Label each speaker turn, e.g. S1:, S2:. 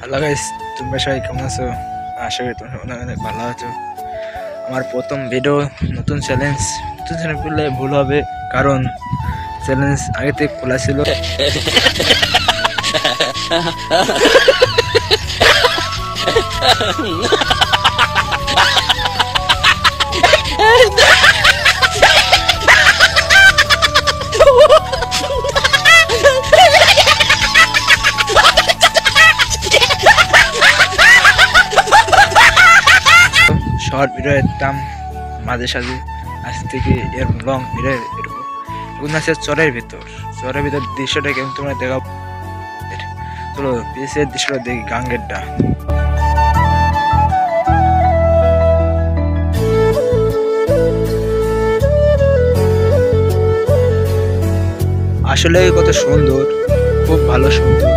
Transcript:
S1: Hello guys, তোমরা সবাই কেমন আছো? আশা করি তোমরা অনেক অনেক ভালো আছো। আমার প্রথম ভিডিও, নতুন চ্যালেঞ্জ করলে ভুল হবে, কারণ চ্যালেঞ্জ আগে থেকে খোলা ছিল। শর্ট ভিডিও দিতাম মাঝে সাঝে, আজ থেকে এর লং ভিডিও এরকম। এখন আছে চরের ভিতর দৃশ্যটা কেমন তোমরা দেখাও। চলো পিসের দৃশ্যটা দেখি, গাঙ্গেরটা। আসলে কত সুন্দর, খুব ভালো সুন্দর।